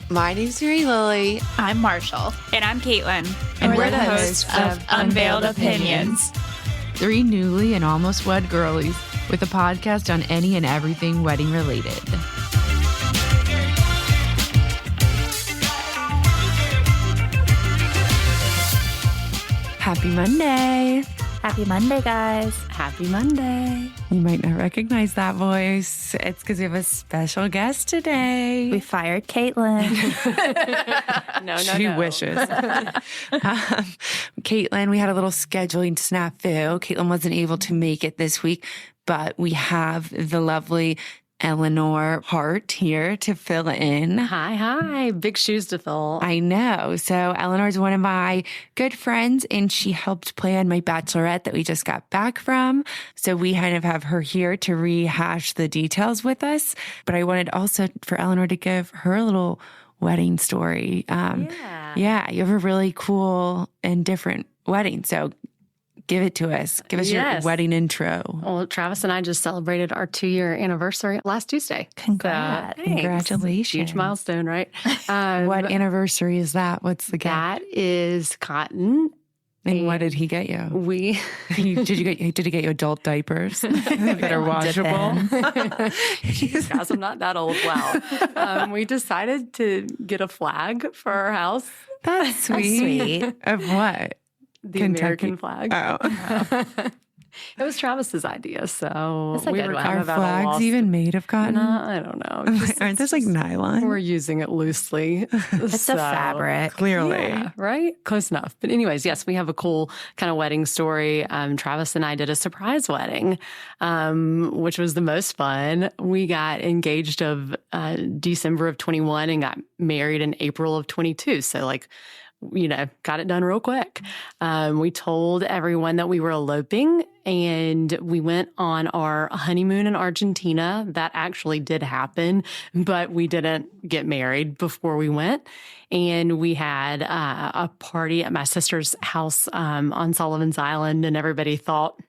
My name's Mary Lily. I'm Marshall. And I'm Caitlin. And we're the hosts of Unveiled Opinions. Three newly and almost wed girlies with a podcast on any and everything wedding related. Happy Monday. Happy Monday, guys. Happy Monday. You might not recognize that voice. It's because we have a special guest today. We fired Caitlin. She wishes. Caitlin, we had a little scheduling snafu. Caitlin wasn't able to make it this week, but we have the lovely Eleanor Hart here to fill in. Hi. Big shoes to fill. I know. So Eleanor's one of my good friends, and she helped plan my Bachelorette that we just got back from. So we kind of have her here to rehash the details with us. But I wanted also for Eleanor to give her little wedding story. Yeah, you have a really cool and different wedding. So give it to us. Give us your wedding intro. Well, Travis and I just celebrated our 2-year anniversary last Tuesday. Congrats. Congratulations. Huge milestone, right? What anniversary is that? What's the gift? That is cotton. And what did he get you? Did he get you adult diapers that are washable? Guys, I'm not that old. Wow. We decided to get a flag for our house. That's sweet. Of what? The Kentucky. American flag. Oh. It was Travis's idea, so That's a good one. Are flags even made of cotton? I don't know. Aren't those like nylon? We're using it loosely. It's a fabric. Clearly. Yeah, right? Close enough. But anyways, yes, we have a cool kind of wedding story. Travis and I did a surprise wedding, which was the most fun. We got engaged of December of 21 and got married in April of 22. So got it done real quick. We told everyone that we were eloping, and we went on our honeymoon in Argentina. That actually did happen, but we didn't get married before we went. And we had a party at my sister's house on Sullivan's Island, and everybody thought,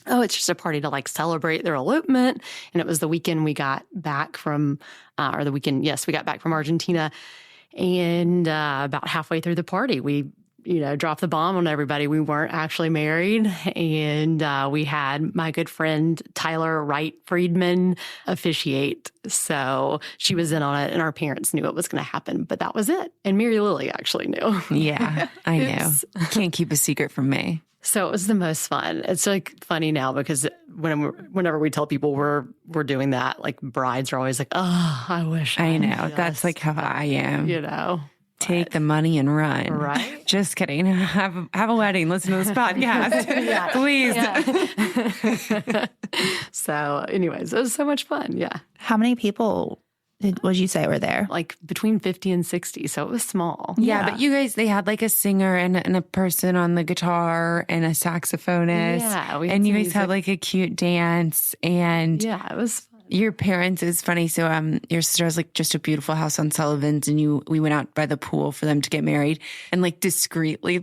oh, it's just a party to celebrate their elopement. And it was the weekend we got back from, we got back from Argentina. And about halfway through the party, we, dropped the bomb on everybody. We weren't actually married. And we had my good friend Tyler Wright Friedman officiate. So she was in on it, and our parents knew it was going to happen. But that was it. And Mary Lily actually knew. Yeah, I know. You can't keep a secret from me. So it was the most fun. It's funny now because whenever we tell people we're doing that, brides are always like, oh, I wish. I know. That's how I am. Take the money and run. Right? Just kidding. Have a wedding. Listen to this podcast. Please. Yeah. So anyways, it was so much fun. Yeah. How many people would you say were there? Between 50 and 60. So it was small. Yeah, but you guys, they had a singer and a person on the guitar and a saxophonist. Yeah. And you guys had a cute dance. And yeah, it was fun. Your parents is funny. So your sister has just a beautiful house on Sullivan's, and we went out by the pool for them to get married. And discreetly,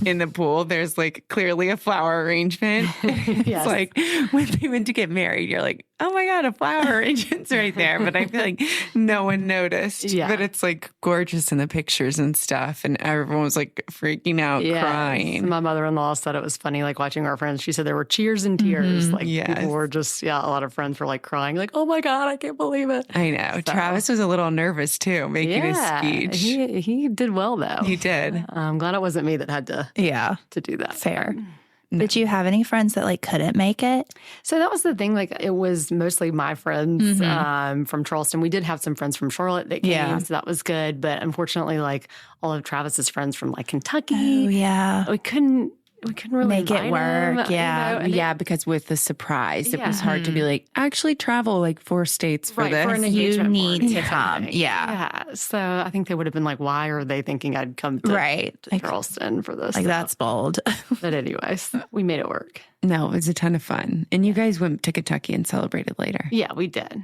in the pool, there's clearly a flower arrangement. Yes. It's when they went to get married, you're like, oh my God, a flower arrangement's right there. But I feel no one noticed. Yeah. But it's gorgeous in the pictures and stuff. And everyone was freaking out, crying. My mother-in-law said it was funny, watching our friends. She said there were cheers and tears. Yes. People were just, a lot of friends were crying, oh my God, I can't believe it. I know. So, Travis was a little nervous too, making his speech. He did well though. He did. I'm glad it wasn't me that had to do that. Fair. No. Did you have any friends that couldn't make it? So that was the thing. It was mostly my friends from Charleston. We did have some friends from Charlotte that came, so that was good. But unfortunately, all of Travis's friends from Kentucky, we couldn't really make it work. Yeah, because with the surprise, it was hard to be actually travel 4 states for this. For an you need to come. Yeah. So I think they would have been why are they thinking I'd come to Charleston for this? That's bold. But anyways, we made it work. No, it was a ton of fun. And you guys went to Kentucky and celebrated later. Yeah, we did.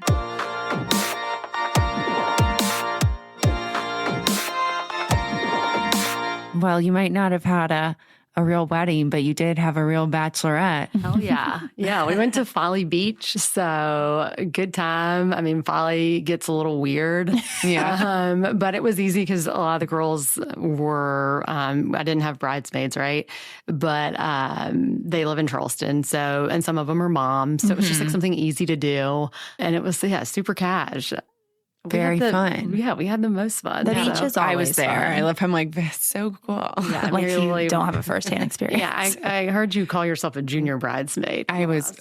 Well, you might not have had a a real wedding, but you did have a real bachelorette. Oh, yeah. Yeah. We went to Folly Beach. So good time. I mean, Folly gets a little weird. Yeah. But it was easy because a lot of the girls were, I didn't have bridesmaids, right? But they live in Charleston. So, and some of them are moms. So it was just like something easy to do. And it was, super cash. Very fun. Yeah, we had the most fun. The beach is always I was there. fun. I love him like, that's so cool. Yeah, Like you don't have a firsthand experience. Yeah, I heard you call yourself a junior bridesmaid. I was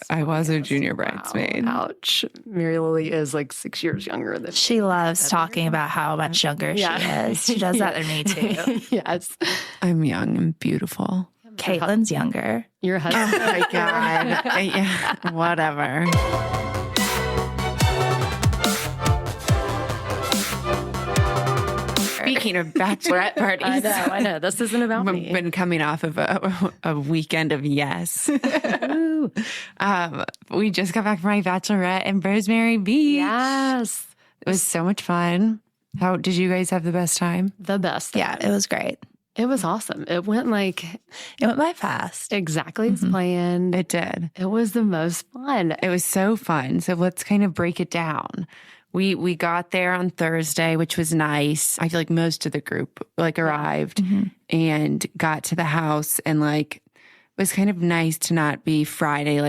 a junior bridesmaid. Wow. Ouch. Mary Lily is like 6 years younger than She loves talking about how much younger she is. She does that to me too. Yes. I'm young and beautiful. Caitlin's younger. Your husband. Oh my God. Yeah, whatever. Speaking of bachelorette parties. I know. This isn't about me. We've been coming off of a weekend of yes. We just got back from my bachelorette in Rosemary Beach. Yes. It was so much fun. How did you guys have the best time? The best. Yeah, it was great. It was awesome. It went It went by fast. exactly as planned. It did. It was the most fun. It was so fun. So let's kind of break it down. We got there on Thursday, which was nice. I feel like most of the group arrived and got to the house, and it was kind of nice to not be Friday.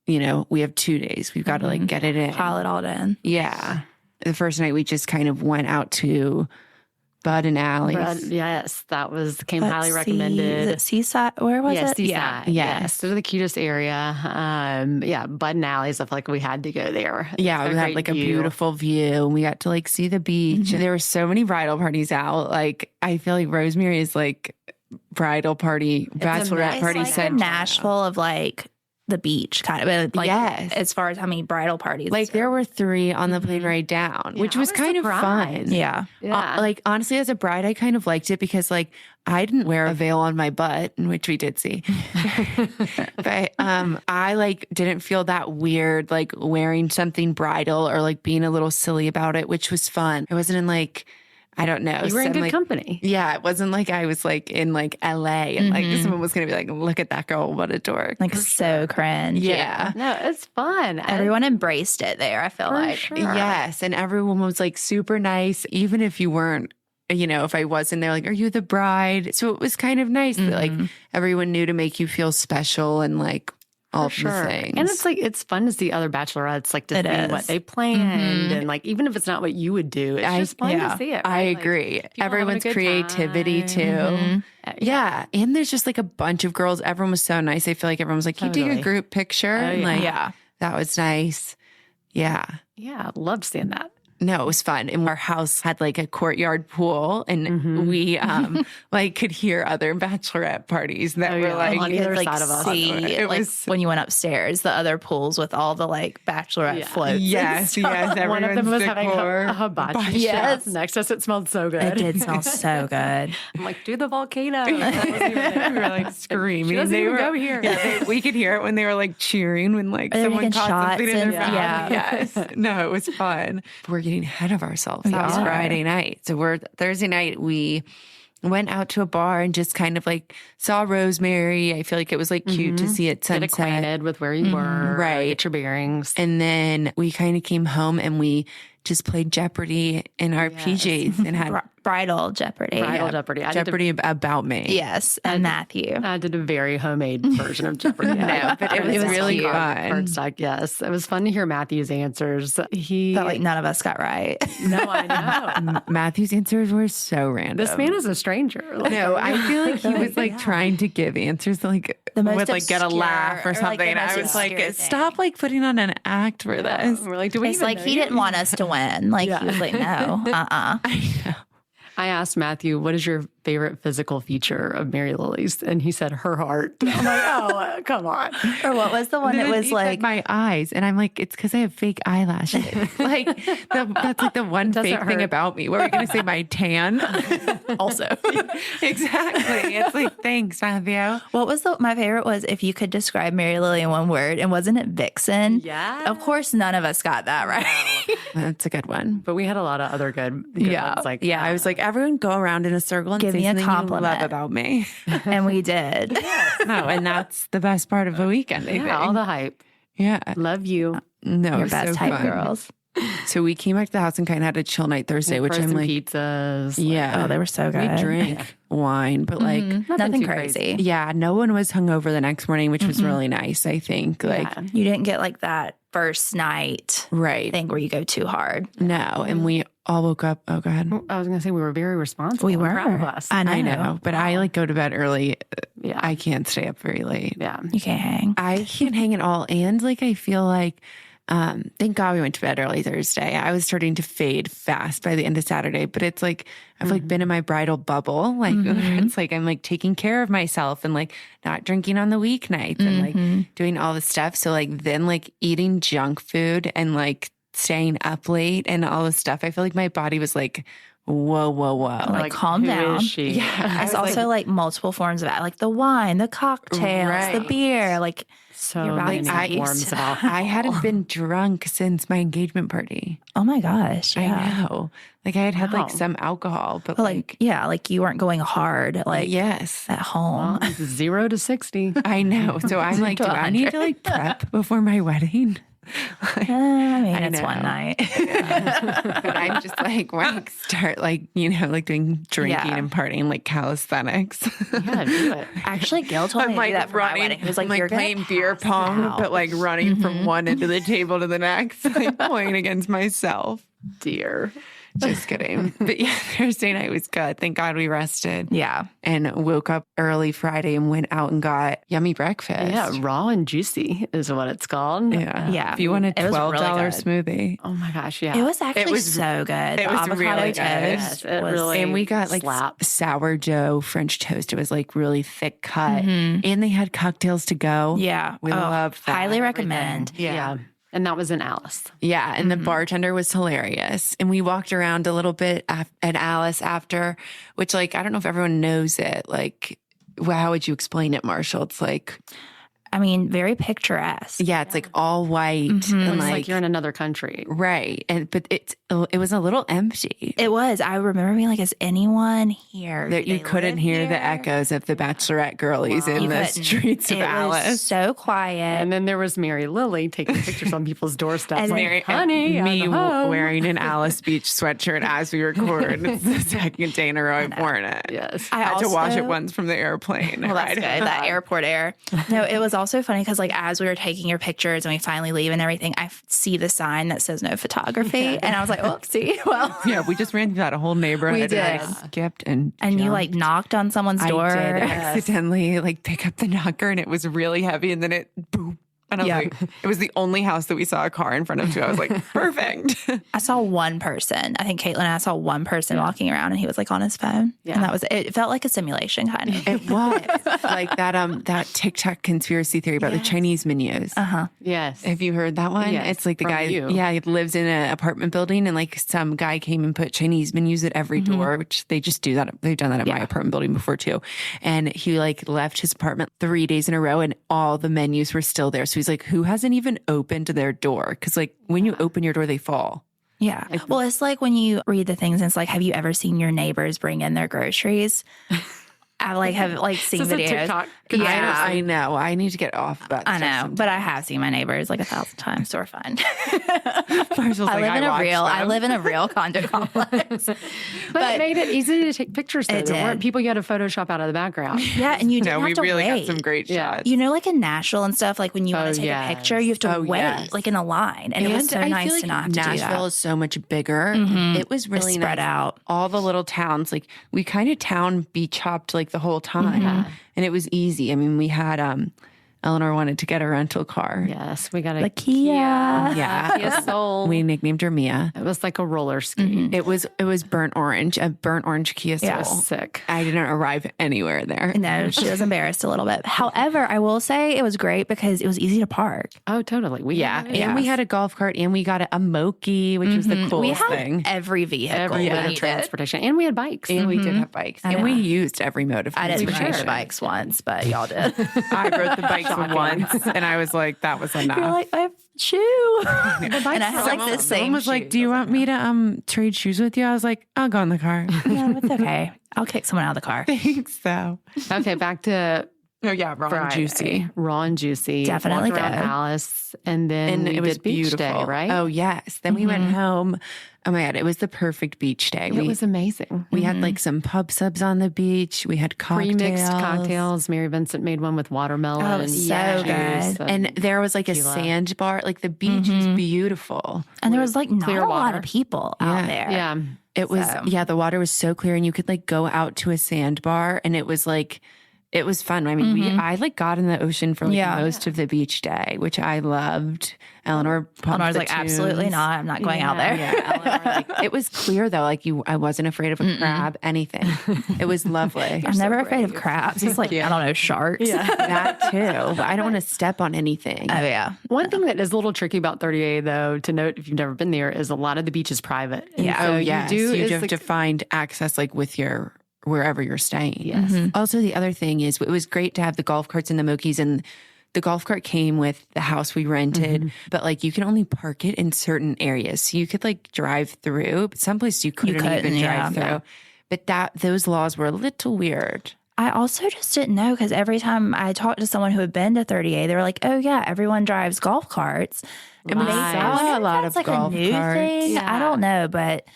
We have 2 days. We've got to get it in. Pile it all in. Yeah. The first night we just kind of went out to Bud and Allie's. Yes, came highly recommended. Is it Seaside? Where was it? Seaside. Yeah. Yes. They're the cutest area. Bud and Allie's. I feel like we had to go there. Yeah, we had a beautiful view, and we got to see the beach. And there were so many bridal parties out. I feel like Rosemary is bridal party, bachelorette party It's central. Nashville of the beach kind of. Yes. As far as how many bridal parties. There were 3 on the plane ride down, which was kind of fun. Yeah. Yeah. Honestly, as a bride, I kind of liked it because I didn't wear a veil on my butt, which we did see. But I didn't feel that weird wearing something bridal or being a little silly about it, which was fun. I wasn't in I don't know. You were in good company. Yeah, it wasn't I was in LA and someone was gonna be look at that girl, what a dork. So cringe. Yeah. No, it's fun. Everyone embraced it there, I feel like. Sure. Yes. And everyone was super nice, even if you weren't, if I wasn't there, are you the bride? So it was kind of nice that everyone knew to make you feel special and all the things. And it's fun to see other bachelorettes to see what they planned and even if it's not what you would do, it's just fun to see it. Right? I agree. Everyone's creativity too. Yeah. And there's just a bunch of girls. Everyone was so nice. I feel like everyone was you take a group picture. yeah. That was nice. Yeah. Yeah. Loved seeing that. No, it was fun. And our house had a courtyard pool, and we could hear other bachelorette parties that were on either side of us. It was when you went upstairs, the other pools with all the bachelorette floats. Yes, yes. One of them was having decor. a hibachi chef next to us. It smelled so good. It did smell so good. I'm do the volcano. We were screaming. She doesn't even go here. Yeah, we could hear it when they were cheering when someone caught something in their mouth. Yeah. Yes. No, it was fun. We're getting ahead of ourselves. That was Friday night. So Thursday night we went out to a bar and just kind of saw Rosemary. I feel like it was cute to see it sunset. Get acquainted with where you were. Right. Get your bearings. And then we kind of came home and we just played Jeopardy in our PJs and had Bridal Jeopardy. Bridal Jeopardy. Jeopardy about me. Yes. And Matthew. I did a very homemade version of Jeopardy. No, but it was really cute. fun. Cardstock, yes. It was fun to hear Matthew's answers. That none of us got right. No, I know. Matthew's answers were so random. This man is a stranger. No, I feel like he was trying to give answers that the most would get a laugh or something. And I was stop putting on an act for this. We're do we it's even know he didn't want us to win. He was no, I know. I asked Matthew, what is your favorite physical feature of Mary Lily's? And he said, her heart. I'm oh, come on. Or what was the one that was my eyes. And I'm it's because I have fake eyelashes. That's the one fake thing about me. What were you going to say? My tan? Also. Exactly. It's thanks, Matthew. What was my favorite was if you could describe Mary Lily in one word, and wasn't it vixen? Yeah. Of course, none of us got that right. That's a good one. But we had a lot of other good yeah. ones. I was everyone go around in a circle and say me a something you compliment. love about me. And we did. No, and that's the best part of the weekend, I think. Yeah, all the hype. Yeah. Love you. No, Your it was best so hype fun. girls. So we came back to the house and kind of had a chill night Thursday, which I'm Frozen like, pizzas. yeah. Oh, they were so We good. drank wine, but like, Nothing too crazy. yeah, no one was hungover the next morning, which was really nice, I think. Like, Yeah. You didn't get like that first night right. thing where you go too hard. No. And we all woke up. Oh, go ahead. I was going to say we were very responsible. We I'm were. proud of us. I know, but I like go to bed early. Yeah. I can't stay up very late. Yeah. You can't hang. I can't hang at all. And like, I feel like, thank God we went to bed early Thursday. I was starting to fade fast by the end of Saturday, but it's like, I've like been in my bridal bubble. Like it's like, I'm like taking care of myself and like not drinking on the weeknights and like doing all the stuff. So like then like eating junk food and like staying up late and all this stuff. I feel like my body was like, whoa. Like, calm who down. is she? Yeah. It's also like multiple forms of it, like the wine, the cocktails, the Right. beer. Like So Your many body's not used forms to of that. alcohol. I hadn't been drunk since my engagement party. oh my gosh, yeah. I know. Like I had had like Wow. some alcohol, but But like yeah, like you weren't going hard like yes. at home. Well, 0 to 60. I know. So I'm like, do To I need to 100. like prep before my wedding? I mean, I it's one know. night. But I'm just like, want to start like, like doing drinking Yeah. and partying, like calisthenics. Yeah, do it. Actually, Gil told me to do that for my wedding. He was like, I'm "You're gonna playing beer pass pong, out." but like running from one end of the table to the next, like playing against myself. Dear. Just kidding. But yeah, Thursday night was good. Thank God we rested. Yeah. And woke up early Friday and went out and got yummy breakfast. Yeah, raw and juicy is what it's called. Yeah. Yeah. If you want a It was $12 really smoothie. Oh my gosh, yeah. It was actually was- so good. it The was avocado really toast good. Yes, it was really- And we got like Slap. sourdough French toast. It was like really thick cut. And they had cocktails to go. yeah. We loved that. Highly recommend. Yeah. And that was in Alice. Yeah. And the bartender was hilarious. And we walked around a little bit at Alice after, which like, I don't know if everyone knows it. Like, how would you explain it, Marshall? It's like, I mean, very picturesque. yeah, it's like all white and It's like you're in another country. right. And but it was a little empty. It was. I remember being like, is anyone here? That Do you they couldn't live hear the here? echoes of the Bachelorette girlies in You the couldn't. streets of It was Alice. so quiet. And then there was Mary Lily taking pictures on people's doorsteps. And like, Mary, honey, me I'm home. wearing an Alice Beach sweatshirt as we record. It's the second day in a row I've worn it. Yes. I had to wash it also- once from the airplane. Well, that's Right. good. That airport air. No, it was also funny because, like, as we were taking your pictures and we finally leave and everything, I see the sign that says no photography. And I was like, oopsie. Well, Yeah, we just ran through that whole neighborhood. We And I did. skipped and and you, jumped. like, knocked on someone's door. I did accidentally like pick up the knocker and it was really heavy and then it boom. And I was Yeah. like, it was the only house that we saw a car in front of too. I was like, perfect. I saw one person. I think Caitlin and I saw one person walking around and he was, like, on his phone. Yeah. And that was it. It felt like a simulation, kind of. It was like that TikTok conspiracy theory about the Chinese menus. Yes. Have you heard that one? Yes, It's like the from guy, you. yeah, he lives in an apartment building and like some guy came and put Chinese menus at every door, which they just do that. They've done that at my apartment building before too. And he like left his apartment 3 days in a row and all the menus were still there. So he's like, who hasn't even opened their door? Cause like when you open your door, they fall. Yeah. Well, it's like when you read the things and it's like, have you ever seen your neighbors bring in their groceries? I like have like seen This is a videos. TikTok Yeah, I know. I need to get off that. I stuff know, but I have seen my neighbors like 1,000 times, so we're fine. sometimes. Marshall's I like, live in a real condo complex. But it made it easy to take pictures. Though. It There weren't did. people you had to Photoshop out of the background. Yeah, and you didn't No, have we to really wait. got some great Yeah. shots. You know, like in Nashville and stuff, like when you want Oh, to take yes. a picture, you have to Oh, wait, yes. like in a line. And it was so I nice feel like to not have to do Nashville that. is so much bigger. It was really It's spread nice. out. All the little towns, like we kind of town beach hopped like the whole time, and it was easy. I mean, we had Eleanor wanted to get a rental car. Yes, we got a The Kia. Yeah. Kia Soul. We nicknamed her Mia. It was like a roller skate. It was burnt orange, a burnt orange Kia Soul. Yeah. Sick. I didn't arrive anywhere there. No, she was embarrassed a little bit. However, I will say it was great because it was easy to park. Oh, totally. And we had a golf cart, and we got a Moki, which was the We coolest had thing. every vehicle. every bit we of needed. transportation. And we had bikes. And we did have bikes, and we used every mode of I didn't transportation. ride bikes once, but y'all did. I rode the bikes once, and I was like, that was enough. You're like, I have shoe. And I had like the same Someone was like, do you want me to trade shoes with you? I was like, I'll go in the car. No, it's okay. I'll kick someone out of the car. Thanks, though. Okay, back to Oh, yeah, raw and juicy. Raw and juicy. Definitely Walked around good. Alice, and then And it was beach beautiful. day, right? Oh, yes. Then we went home. Oh, my God. It was the perfect beach day. It was amazing. We had like some pub subs on the beach. We had cocktails. Pre-mixed cocktails. Mary Vincent made one with watermelon. Oh, it was so juice good. And there was like a tequila. sandbar. Like the beach was beautiful. And there was like not Clear a lot water. of people out there. Yeah. It was, So- yeah, the water was so clear and you could like go out to a sandbar and it was like, it was fun. I mean, I like got in the ocean for like most of the beach day, which I loved. Eleanor Eleanor's like, absolutely not. I'm not going out there. Yeah, Eleanor, like, it was clear though. Like I wasn't afraid of a crab, anything. It was lovely. I'm never afraid of crabs. It's like, I don't know, sharks. Yeah. That too. But I don't want to step on anything. Oh, yeah. One thing that is a little tricky about 30A, though, to note if you've never been there, is a lot of the beach is private. And Yeah. so Oh, yes. you You do have to find access like with your wherever you're staying. Yes. Also, the other thing is it was great to have the golf carts and the Mokies, and the golf cart came with the house we rented, but like you can only park it in certain areas. So you could like drive through, but some places you couldn't even drive through. yeah. But those laws were a little weird. I also just didn't know because every time I talked to someone who had been to 30A, they were like, oh, yeah, everyone drives golf carts. And we Right. saw a lot That's of like golf a new carts. thing. I don't know, but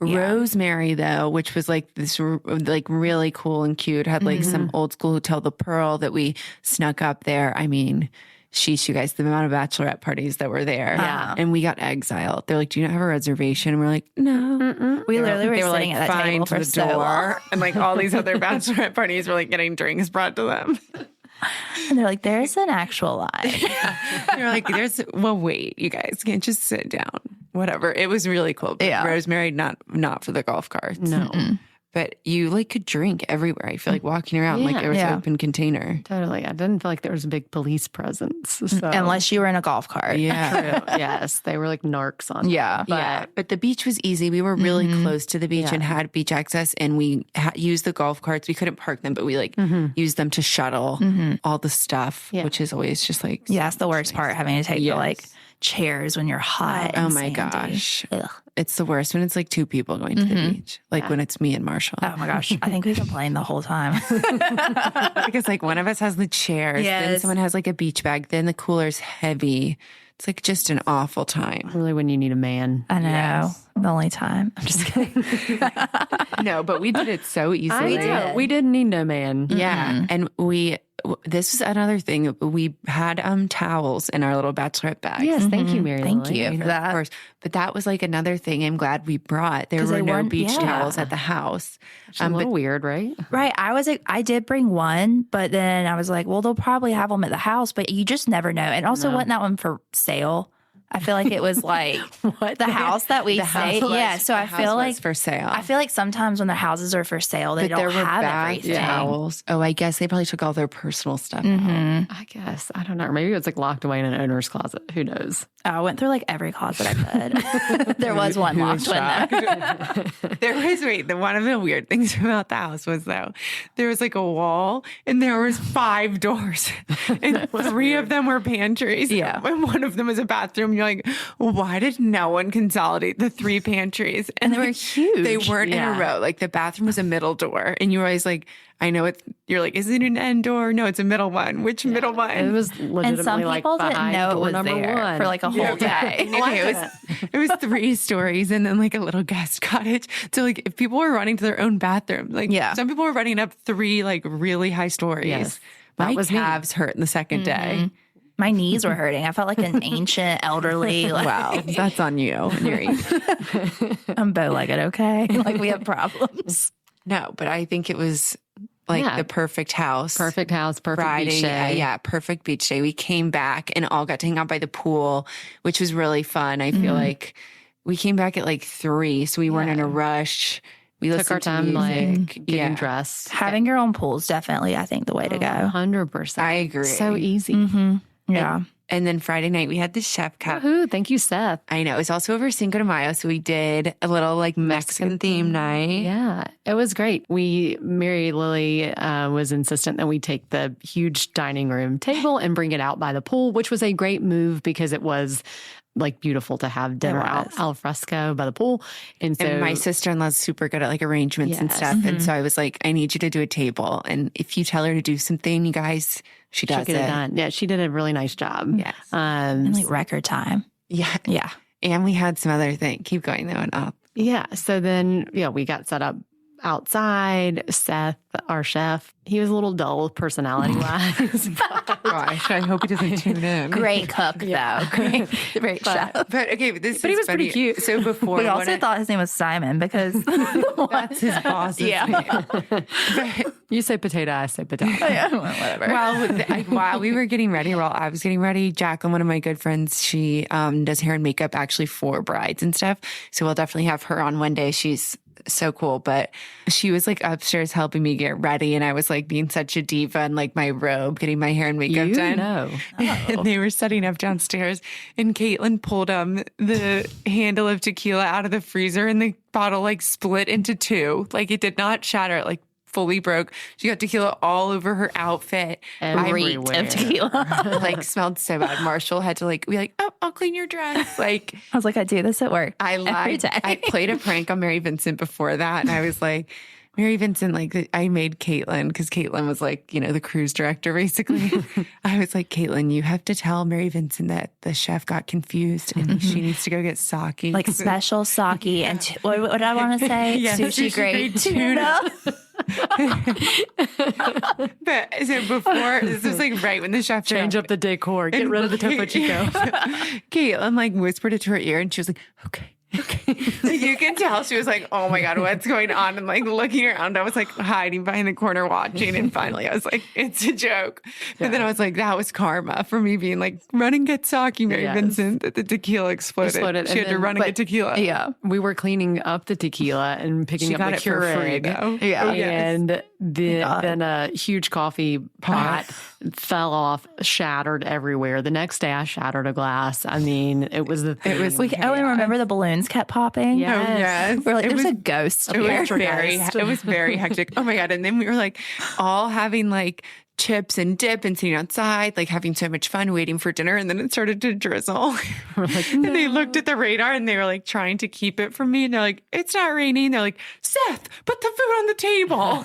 Rosemary, though, which was like this like really cool and cute, had like some old school Hotel the Pearl that we snuck up there. I mean, sheesh, you guys, the amount of bachelorette parties that were there. Yeah. And we got exiled. They're like, do you not have a reservation? And we're like, no. we literally were They were sitting like, at that table find for the so long. door. And like all these other bachelorette parties were like getting drinks brought to them. And they're like, there's an actual line. You're like, well, wait, you guys can't just sit down. Whatever. It was really cool. But Yeah. Rosemary, not for the golf carts. No. But you like could drink everywhere. I feel like walking around like there was an open container. Totally. I didn't feel like there was a big police presence. So. Unless you were in a golf cart. Yeah. True. Yes. They were like narcs on. Yeah. But the beach was easy. We were really close to the beach and had beach access, and we used the golf carts. We couldn't park them, but we like used them to shuttle all the stuff, which is always just like Yeah, that's the worst part, having to take the like chairs when you're hot. oh and my sandy. gosh. Ugh. It's the worst when it's like two people going to the beach, like when it's me and Marshall. Oh my gosh. I think we complained the whole time. Because like one of us has the chairs, then Yes. someone has like a beach bag, then the cooler's heavy. It's like just an awful time. Really when you need a man. I know. The only time. I'm just kidding. No, but we did it so easily. We didn't need no man. Yeah. And this is another thing. We had towels in our little bachelorette bags. Yes. Thank you, Mary. Thank Lily. you for that. Of course. But that was like another thing I'm glad we brought. There 'Cause were they no weren't- beach yeah. towels at the house. It's a little weird, right? Right. I did bring one, but then I was like, well, they'll probably have them at the house, but you just never know. And also, wasn't that one for sale? I feel like it was like the house that we stayed. Yeah. So I feel like for sale. I feel like sometimes when the houses are for sale, they But there don't were have bath everything. towels. Oh, I guess they probably took all their personal stuff out. I guess. I don't know. Or maybe it's like locked away in an owner's closet. Who knows? Oh, I went through like every closet I could. There was one locked one though. There was one of the weird things about the house was though there was like a wall and there was 5 doors and 3 of them were pantries. Yeah. And one of them was a bathroom. You're like, why did no one consolidate the 3 pantries? And they were huge. They weren't in a row. Like the bathroom was a middle door, and you were always like, I know you're like, is it an end door? No, it's a middle one. Which middle one? It was legitimately And some like people didn't behind know it door was number there 1 for like a whole day. It was 3 stories and then like a little guest cottage. So like if people were running to their own bathroom, like some people were running up 3 like really high stories. Yes. My was me. calves hurt in the second day. My knees were hurting. I felt like an ancient elderly. Like, Wow, that's on you and your age. I'm bow-legged, okay? Like we have problems. No, but I think it was like the perfect house. Perfect house, perfect Friday, beach day. yeah, perfect beach day. We came back and all got to hang out by the pool, which was really fun. I feel like we came back at like 3, so we weren't in a rush. We Took listened our time, to music. like getting dressed. Having your own pool is definitely, I think, the way to go. 100%. I agree. So easy. Yeah. And then Friday night, we had the chef cup. Woohoo, thank you, Seth. I know. It was also over Cinco de Mayo. So we did a little like Mexican theme night. Yeah, it was great. Mary Lily was insistent that we take the huge dining room table and bring it out by the pool, which was a great move because it was like beautiful to have dinner out al fresco by the pool. And so my sister-in-law's super good at like arrangements and stuff. And so I was like, I need you to do a table. And if you tell her to do something, you guys, she does it. Done. Yeah, she did a really nice job. Yes. In like record time. Yeah. Yeah. And we had some other thing. Keep going though. And Yeah. So then, we got set up outside. Seth, our chef, he was a little dull personality-wise. Gosh, I hope he doesn't tune in. Great cook, though. Great chef. But okay, but he was pretty cute. So before we also thought his name was Simon because that's his boss's name. But you say potato, I say potato. Whatever. Well, while we were getting ready, while I was getting ready, Jacqueline, one of my good friends, she does hair and makeup actually for brides and stuff. So we'll definitely have her on one day. She's so cool. But she was like upstairs helping me get ready. And I was like being such a diva in like my robe, getting my hair and makeup done. And they were setting up downstairs. And Caitlin pulled the handle of tequila out of the freezer and the bottle like split into two. Like it did not shatter. It like fully broke. She got tequila all over her outfit. Reeked of tequila. Like smelled so bad. Marshall had to like be like, oh, I'll clean your dress. Like I was like, I do this at work. I lied. Every day. I played a prank on Mary Vincent before that. And I was like, Mary Vincent, like I made Caitlin because Caitlin was like, the cruise director, basically. I was like, Caitlin, you have to tell Mary Vincent that the chef got confused and she needs to go get sake. Like special sake and what did I want to say? Sushi grade tuna. But so before, this was like right when the chef change up the decor, get rid of the Topo Chico. Caitlin like whispered it to her ear and she was like, okay. Like, you can tell she was like, oh my God, what's going on? And like looking around, I was like hiding behind the corner watching. And finally I was like, it's a joke. But then I was like, that was karma for me being like, run and get sake, Mary Vincent. That the tequila exploded. She had to run and get tequila. Yeah. We were cleaning up the tequila and picking up the Keurig. And then a huge coffee pot fell off, shattered everywhere. The next day I shattered a glass. I mean, it was the thing. It was like, and remember the balloons kept popping? Yes. We're like, there's a ghost. It was very hectic. Oh my God. And then we were like all having like chips and dip and sitting outside, like having so much fun waiting for dinner. And then it started to drizzle. We're like, no. And they looked at the radar and they were like trying to keep it from me. And they're like, it's not raining. They're like, Seth, put the food on the table.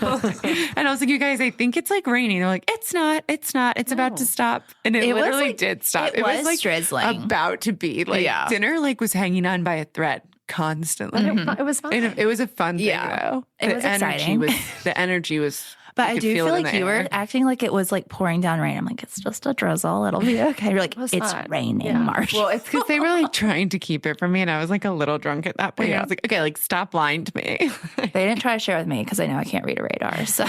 And I was like, you guys, I think it's like raining. They're like, it's not. It's about to stop. And it literally did stop. It was like drizzling. About to be like dinner like was hanging on by a thread constantly. It was fun. It was a fun thing though. It was exciting. The energy was But I do feel like you were acting like it was like pouring down rain. I'm like, it's just a drizzle. It'll be okay. You're like, it's raining, Marshall. Well, it's because they were like trying to keep it from me. And I was like a little drunk at that point. I was like, okay, like stop lying to me. They didn't try to share with me because I know I can't read a radar. So,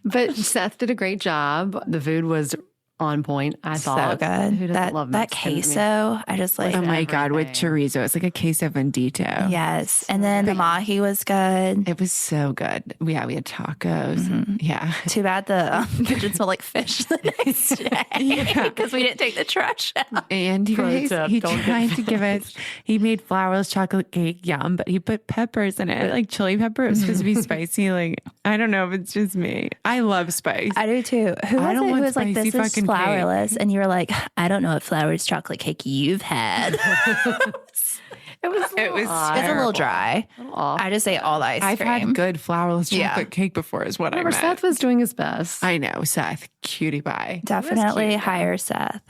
But Seth did a great job. The food was on point, I thought. So good. Who doesn't love that queso, I just like. Oh my God, with chorizo. It's like a queso bandito. Yes. And then the mahi was good. It was so good. Yeah, we had tacos. Yeah. Too bad the kitchen smelled like fish the next day because we didn't take the trash out. And you guys, he tried to give us, he made flourless chocolate cake, yum, but he put peppers in it, like chili pepper. It was supposed to be spicy. Like, I don't know if it's just me. I love spice. I do too. Who was like, this is flourless, and you were like, I don't know what flourless chocolate cake you've had. It was a little dry. I just ate all the ice cream. I've had good flourless chocolate cake before is what I meant. Seth was doing his best. I know, Seth, cutie pie. Definitely hire Seth.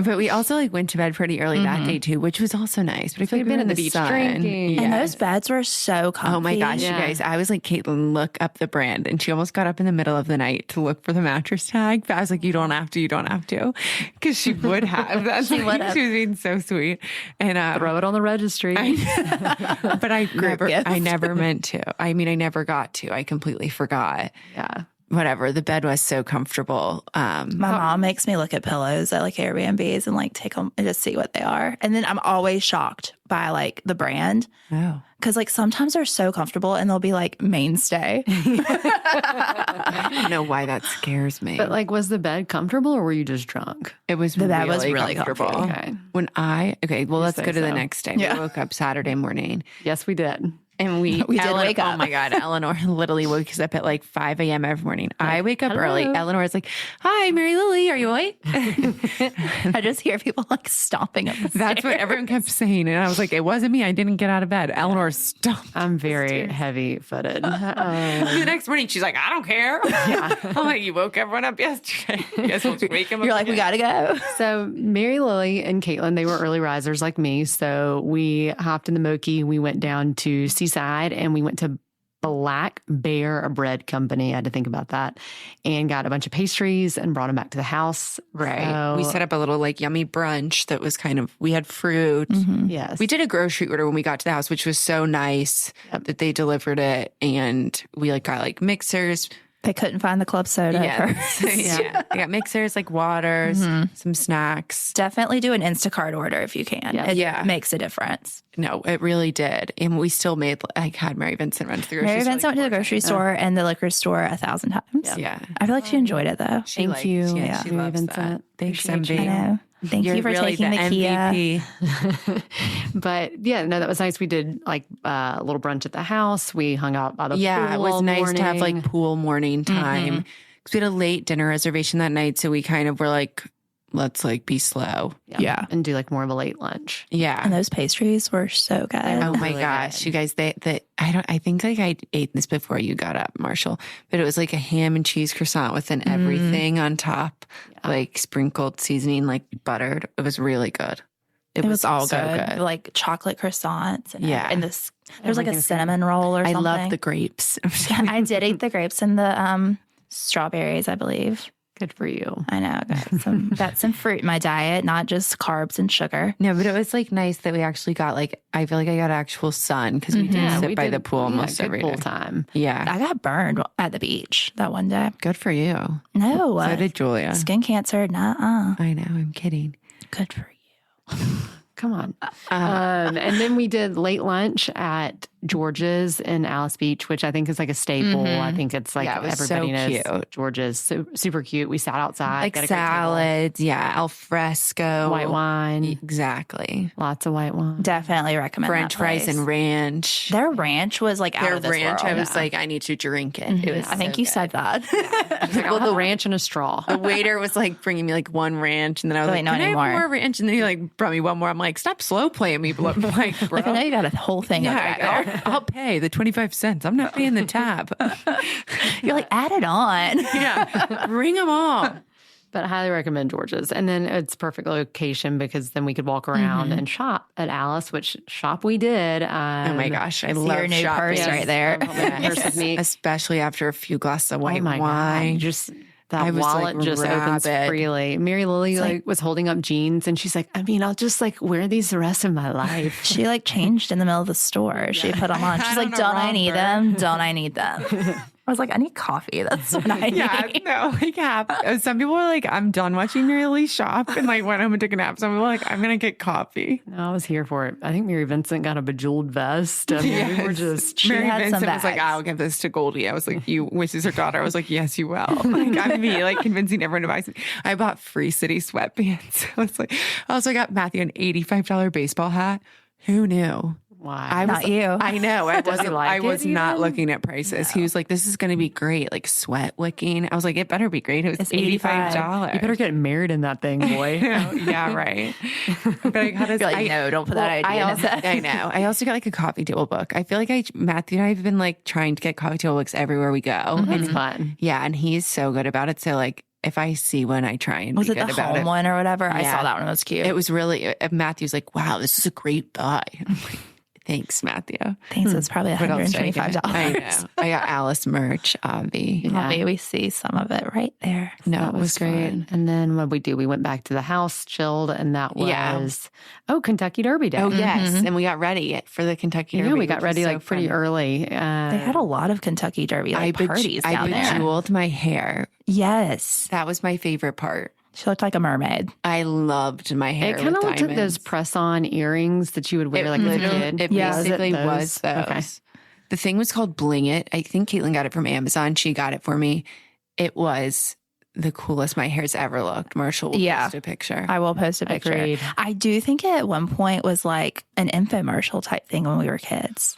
But we also like went to bed pretty early that day too, which was also nice. But I feel like we were in the beach drinking. And those beds were so comfy. Oh my gosh, you guys. I was like, Caitlin, look up the brand. And she almost got up in the middle of the night to look for the mattress tag. But I was like, you don't have to. Because she would have. She was being so sweet. And throw it on the registry. But I never meant to. I mean, I never got to. I completely forgot. Yeah. whatever. The bed was so comfortable. My mom makes me look at pillows at like Airbnbs and like take them and just see what they are. And then I'm always shocked by like the brand. Oh. Because like sometimes they're so comfortable and they'll be like mainstay. I don't know why that scares me. But like, was the bed comfortable or were you just drunk? It was The bed really, was really comfortable. Okay. Let's go to the so. next day. Yeah. We woke up Saturday morning. Yes, we did. And we did wake up. Oh my God. Eleanor literally wakes us up at like 5 a.m. every morning. I wake up early. Eleanor's like, hi, Mary Lily, are you awake? I just hear people like stomping up the That's what everyone kept saying. And I was like, it wasn't me. I didn't get out of bed. Eleanor stomped. I'm very heavy footed. The next morning, she's like, I don't care. Yeah. I'm like, you woke everyone up yesterday. Guess we'll wake them up. You're like, we got to go. So Mary Lily and Caitlin, they were early risers like me. So we hopped in the Moki. We went down to Seaside and we went to Black Bear Bread Company. I had to think about that, and got a bunch of pastries and brought them back to the house. Right. So, We set up a little like yummy brunch that was we had fruit. yes. We did a grocery order when we got to the house, which was so nice that they delivered it. And we like got like mixers. They couldn't find the club soda at first. Yeah. They got mixers, like waters, some snacks. Definitely do an Instacart order if you can. Yeah. It makes a difference. No, it really did. And we still had Mary Vincent run to the grocery store. Mary Vincent went to the grocery store and the liquor store 1,000 times. Yeah. I feel like she enjoyed it though. Thank you. Yeah, she Mary loves Vincent. that. Thanks, Appreciate MV. I know. Thank you for really taking the Kia. MVP. But yeah, no, that was nice. We did like a little brunch at the house. We hung out by the pool. Yeah, it was all nice to have morning. like pool morning time. Because we had a late dinner reservation that night. So we kind of were like, let's like be slow. Yeah. And do like more of a late lunch. Yeah. And those pastries were so good. Oh my really gosh, you guys! I think like I ate this before you got up, Marshall. But it was like a ham and cheese croissant with an everything on top, like sprinkled seasoning, like buttered. It was really good. It was all so good. Like chocolate croissants. And Yeah. And this, there's like a cinnamon roll or I something. love the grapes. I did eat the grapes and the strawberries, I believe. Good for you. I know. Got some fruit in my diet, not just carbs and sugar. No, but it was like nice that we actually got like, I feel like I got actual sun because we did sit by the pool almost every pool day. time. Yeah. I got burned at the beach that one day. Good for you. No. So did Julia. Skin cancer. Nuh-uh. I know. I'm kidding. Good for you. Come on. And then we did late lunch at George's in Alice Beach, which I think is like a staple. I think it's like Yeah, it was everybody so knows cute. George's. Super cute. We sat outside. Like got a great table. salads. Yeah. Al fresco. White wine. Exactly. Lots of white wine. Definitely recommend French that fries place. and ranch. Their ranch was like out Their of this ranch, world. I was like, I need to drink it. It was I think so you good. said that. It's like, I'll have a ranch and a straw. The waiter was like bringing me like one ranch, and then I was Wait, like, not "Can I have anymore. more ranch?" And then he like brought me one more. I'm like, "Stop slow playing me, bro." I'm like, bro. I know you got a whole thing of Yeah, that there. I'll pay the 25 cents. I'm not paying the tab. You're like, add it on. Yeah, bring them all. But I highly recommend George's. And then it's a perfect location because then we could walk around and shop at Alice, which shop we did. Oh my gosh, I See love your new shopping. purse right there. Purse with me. Especially after a few glasses of white Oh my wine. God. Just I that was wallet like, just opens rabid. freely. Mary Lily like was holding up jeans and she's like, I mean, I'll just like wear these the rest of my life. She like changed in the middle of the store. She put them on. She's like, don't I need them? Don't I need them? I was like, I need coffee. That's what I need. Yeah, no, like some people were like, I'm done watching Mary Lee shop and like went home and took a nap. Some people were like, I'm gonna get coffee. No, I was here for it. I think Mary Vincent got a bejeweled vest. I mean, we were just Mary had some Vincent was like, bags. I'll give this to Goldie. I was like, you, which is her daughter. I was like, yes, you will. Like I'm me, like convincing everyone to buy something. I bought Free City sweatpants. I also got Matthew an $85 baseball hat. Who knew? why? Not you. I know. I wasn't. like I was it not even? looking at prices. He was like, "This is going to be great, like sweat wicking." I was like, "It better be great." It was It's $85. You better get married in that thing, boy. Yeah, right. But I got You're like, no, don't put that idea in his head. I know. I also got like a coffee table book. I feel like Matthew and I have been like trying to get coffee table books everywhere we go. It's fun. Yeah, and he's so good about it. So like, if I see one, I try and Was be it the good about home it. one or whatever? I Yeah. saw that one. It was cute. It was really. Matthew's like, "Wow, this is a great buy." I'm like, Thanks, Matthew. Thanks. It's probably What else did I get? $125. I know. I got Alice merch, Avi. Maybe we see some of it right there. No, That was great. fun. And then what did we do? We went back to the house, chilled, and that was Kentucky Derby Day. Oh, yes. And we got ready for the Kentucky Derby. Yeah, we got which was ready so like pretty fun. early. They had a lot of Kentucky Derby parties down there. I bejeweled my hair. Yes. That was my favorite part. She looked like a mermaid. I loved my hair. It kind of looked like diamonds. those press-on earrings that you would wear like as a kid. It Yeah, basically was those. Okay. The thing was called Bling It. I think Caitlin got it from Amazon. She got it for me. It was the coolest my hair's ever looked. Marshall will post a picture. I will post a picture. Agreed. I do think it at one point was like an infomercial type thing when we were kids.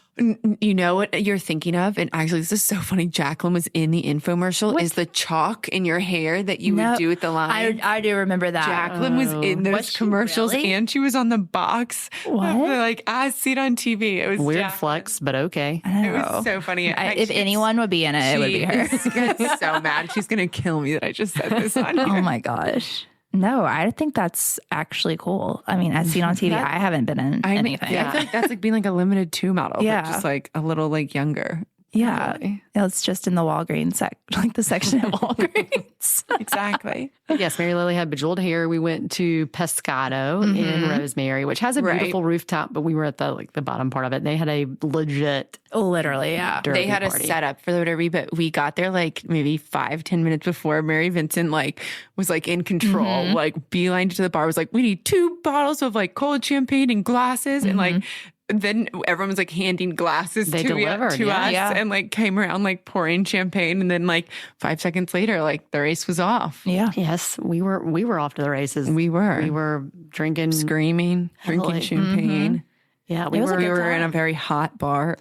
You know what you're thinking of? And actually, this is so funny. Jacqueline was in the infomercial. Is the chalk in your hair that you would do with the line? I do remember that. Jacqueline was in those Was she commercials really? and she was on the box. What? Like, I see it on TV. It was Weird Jacqueline. flex, but okay. I It know. was so funny. If anyone would be in it, it would be her. She gets so mad. She's going to kill me that I just said this on here. Oh my gosh. No, I think that's actually cool. I mean, I've seen on TV. I haven't been in anything. I feel like that's like being like a limited 2 model. Yeah. But just like a little like younger. Yeah. Really. It's just in the Walgreens, like the section at Walgreens. Exactly. Yes, Mary Lily had bejeweled hair. We went to Pescado in Rosemary, which has a beautiful rooftop, but we were at the bottom part of it. They had a legit Literally, yeah. derby They had party. a setup for the derby, but we got there like maybe 5-10 minutes before. Mary Vincent like was like in control, like beeline to the bar, was like, we need 2 bottles of like cold champagne and glasses. And like, then everyone was like handing glasses They to delivered, us yeah. and like came around like pouring champagne. And then like 5 seconds later, like the race was off. Yeah. Yes, we were off to the races. We were. We were drinking. Screaming, drinking Heavily. champagne. Yeah, was a We good were in a very hot bar.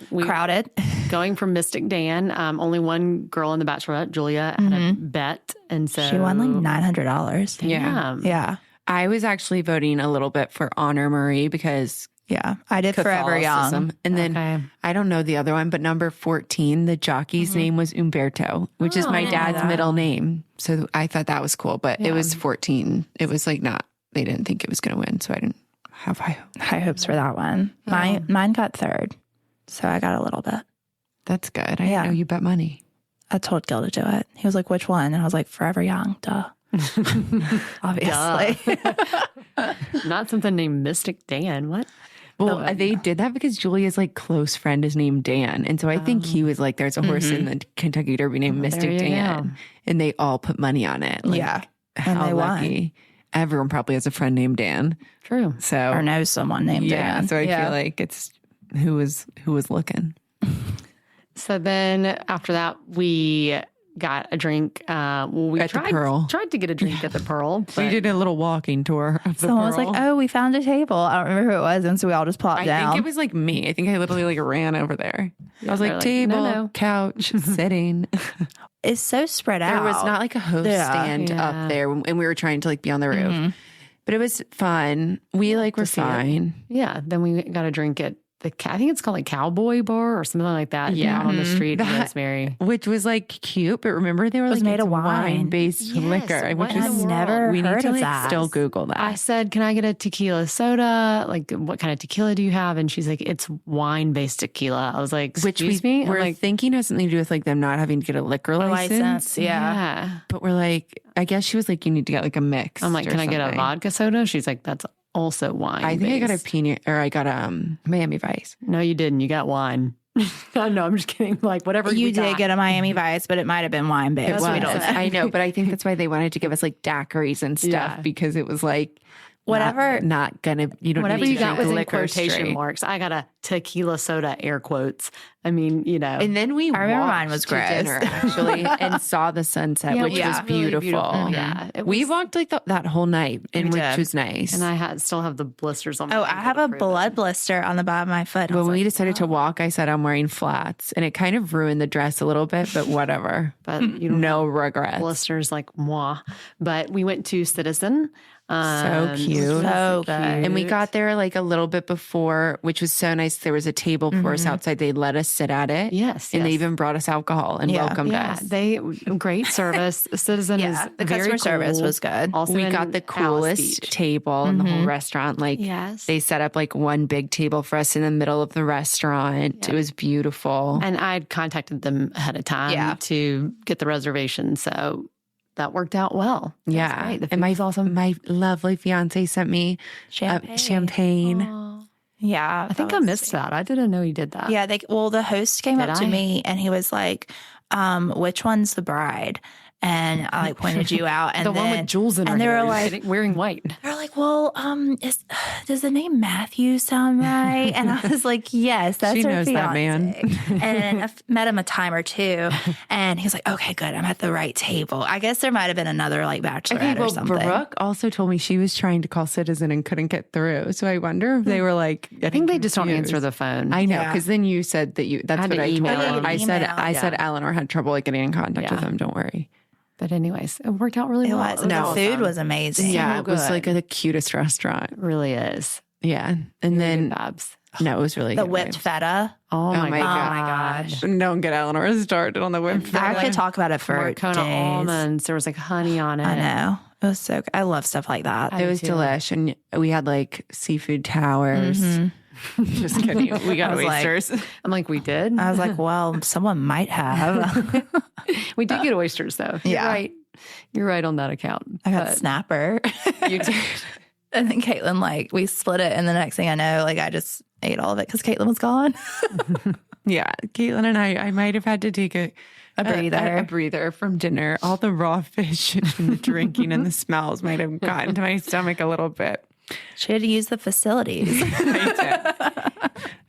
Crowded. going from Mystic Dan. Only one girl in the Bachelorette, Julia, had a bet, and so She won like $900. Yeah. Yeah. I was actually voting a little bit for Honor Marie because Yeah. I did Forever Young. Catholicism. And then Okay. I don't know the other one, but number 14, the jockey's name was Umberto, which is my dad's middle name. So I thought that was cool, but it was 14. It was like they didn't think it was going to win. So I didn't have High hopes for that one. Mine got third. So I got a little bit. That's good. I know you bet money. I told Gil to do it. He was like, which one? And I was like, Forever Young. Duh. Obviously. Not something named Mystic Dan. What? Well, they did that because Julia's like close friend is named Dan. And so I think he was like, there's a horse in the Kentucky Derby named Mystic you Dan. go. And they all put money on it. Like, Yeah. How And they won. lucky. Everyone probably has a friend named Dan. True. So Or knows someone named Dan. So I feel like it's who was looking. So then after that, we got a drink. We At the Pearl. tried to get a drink at the Pearl. We but did a little walking tour of the Someone was Pearl. like, oh, we found a table. I don't remember who it was. And so we all just plopped I down. think it was like me. I think I literally like ran over there. I was they're like, like, table, no. couch, sitting. It's so spread out. There was not like a host stand up there, and we were trying to like be on the roof. But it was fun. We like were fine. yeah, then we got a drink at I think it's called like Cowboy Bar or something like that. Yeah. Out on the street in That- Rosemary. Which was like cute, but remember they were was like made it's of wine. based Yes, liquor, what which in is the world? never we need heard to of like that. still Google that. I said, can I get a tequila soda? Like, what kind of tequila do you have? And she's like, it's wine-based tequila. I was like, which excuse we me? were I'm like, thinking has something to do with like them not having to get a liquor license. Yeah. But we're like, I guess she was like, you need to get like a mix. I'm like, can I get a vodka soda? She's like, that's also wine. I think I got a peanut, or I got a Miami Vice. No, you didn't. You got wine. No, I'm just kidding. Like, whatever You we did got. get a Miami Vice, but it might have been wine based. It was. We don't know. I know, but I think that's why they wanted to give us like daiquiris and stuff Yeah. because it was like Whatever- not gonna you don't Whatever need you to got drink was in liquor quotation straight. marks. I got a tequila soda, air quotes. I mean, you know. And then we I remember mine walked was to gross. dinner actually and saw the sunset, Yeah, which it was was really beautiful. beautiful. Yeah, it We was- walked like that whole night, and We which did. was nice. and I still have the blisters on my Oh, I ankle have to a prove it. blood blister on the bottom of my foot. I when was we like, decided to walk, I said I'm wearing flats, and it kind of ruined the dress a little bit, but whatever. But you don't No regrets. blisters like moi. But we went to Citizen. So cute. So good. And we got there like a little bit before, which was so nice. There was a table for us outside. They let us sit at it. Yes. And they even brought us alcohol and welcomed us. Great service. Citizen is the very customer service was good. Also, we got the coolest table in the whole restaurant. Like, they set up like one big table for us in the middle of the restaurant. It was beautiful. And I'd contacted them ahead of time to get the reservation. So that worked out well. Yeah. The food and was awesome. My lovely fiance sent me champagne. Yeah. I think I missed that. I didn't know he did that. Yeah. The host came up to me and he was like, which one's the bride? And I like pointed you out, and the one with jewels in her and they hair. were like wearing white. They're like, well, does the name Matthew sound right? And I was like, yes, that's she her knows fiance. that man. And I've met him a time or two, and he was like, okay, good, I'm at the right table. I guess there might have been another like Bachelorette or something. Brooke also told me she was trying to call Citizen and couldn't get through. So I wonder if they were like, I think they just don't answer the phone. I know, because then you said that that's what I told her. I said Eleanor had trouble like getting in contact with them. Don't worry. But anyways, it worked out really well. The food was amazing. Yeah, it was like the cutest restaurant. It really is. Yeah. And then, Babs. no, it was really the good. whipped feta. Oh my gosh. Don't get Eleanor started on the whipped feta. I could talk about it for days. Almonds. There was like honey on it. I know. It was so good. I love stuff like that. It was delish. And we had like seafood towers. Just kidding. We got oysters. I'm like, we did? I was like, well, someone might have. We did get oysters, though. Yeah. You're right. You're right on that account. I got snapper. You did. And then Caitlin, we split it. And the next thing I know, I just ate all of it because Caitlin was gone. Yeah. Caitlin and I might have had to take a breather from dinner. All the raw fish and the drinking and the smells might have gotten to my stomach a little bit. She had to use the facilities.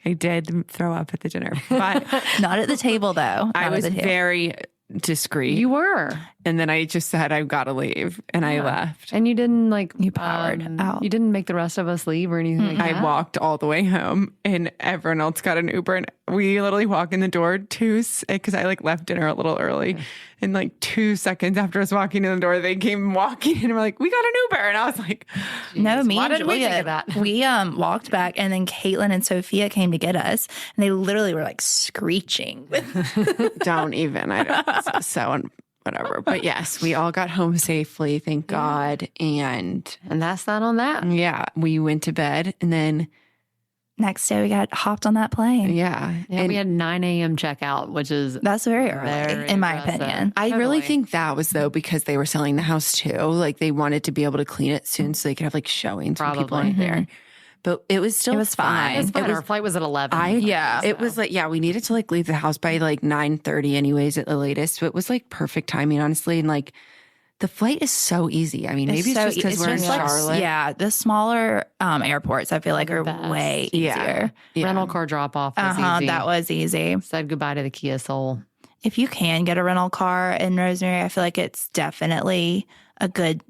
I did throw up at the dinner, but not at the table though. I was very discreet. You were. And then I just said, I've got to leave. And I left. And you didn't you powered out. You didn't make the rest of us leave or anything like that? I walked all the way home and everyone else got an Uber. And we literally walk in the door because I left dinner a little early. And 2 seconds after us walking in the door, they came walking and were like, we got an Uber. And I was like, no, me why and did we Julia, think of that? We walked back and then Caitlin and Sophia came to get us. And they literally were screeching. don't even. I don't. So whatever. But yes, we all got home safely, thank God. And that's that on that. Yeah, we went to bed and then next day we got hopped on that plane. Yeah. And we had 9 a.m. checkout, which is that's very early in my opinion. I really think that was though because they were selling the house too. They wanted to be able to clean it soon so they could have showings when people aren't there. But it was still fine. Our flight was at 11. It was we needed to leave the house by 9:30 anyways at the latest. So it was perfect timing, honestly. And the flight is so easy. I mean, maybe it's just because we're in Charlotte. The smaller airports I feel are way easier. Yeah. Rental car drop off was easy. That was easy. Said goodbye to the Kia Soul. If you can get a rental car in Rosemary, I feel it's definitely a good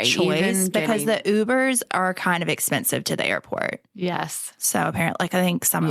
choice because the Ubers are kind of expensive to the airport. Yes. So apparently, I think some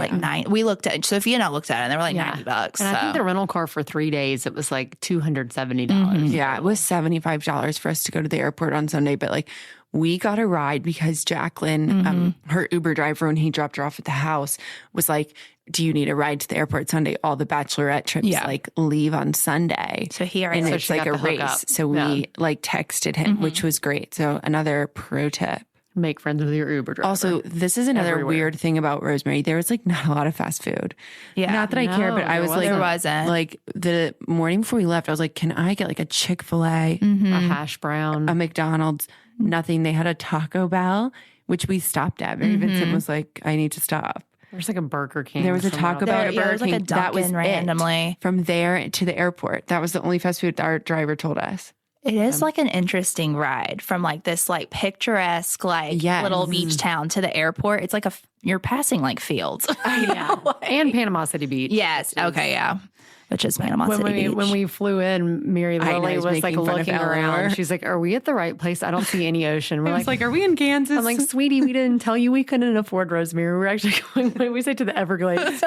we looked at, Sophia and I looked at it and they were $90. And I think the rental car for 3 days, it was $270. Yeah, it was $75 for us to go to the airport on Sunday. But we got a ride because Jacqueline, her Uber driver, when he dropped her off at the house, was like, do you need a ride to the airport Sunday? All the Bachelorette trips leave on Sunday. So he already and it's a race. So we texted him, which was great. So another pro tip. Make friends with your Uber driver. Also, this is another weird thing about Rosemary. There was not a lot of fast food. Yeah. Not that I care, but I was there wasn't. The morning before we left, I was like, can I get a Chick-fil-A, a hash brown, a McDonald's? Nothing. They had a Taco Bell, which we stopped at. Mary Vincent was like, I need to stop. There's a Burger King. There was a Taco Bell, a Burger King. A Dunkin' that was randomly. From there to the airport. That was the only fast food our driver told us. It is an interesting ride from this picturesque little beach town to the airport. It's you're passing fields. And Panama City Beach. Yes. Okay. Yeah. Which is Panama City Beach. When we flew in, Mary Lily was looking around. She's like, are we at the right place? I don't see any ocean. We're are we in Kansas? I'm like, sweetie, we didn't tell you we couldn't afford Rosemary. We're actually going, we say to the Everglades.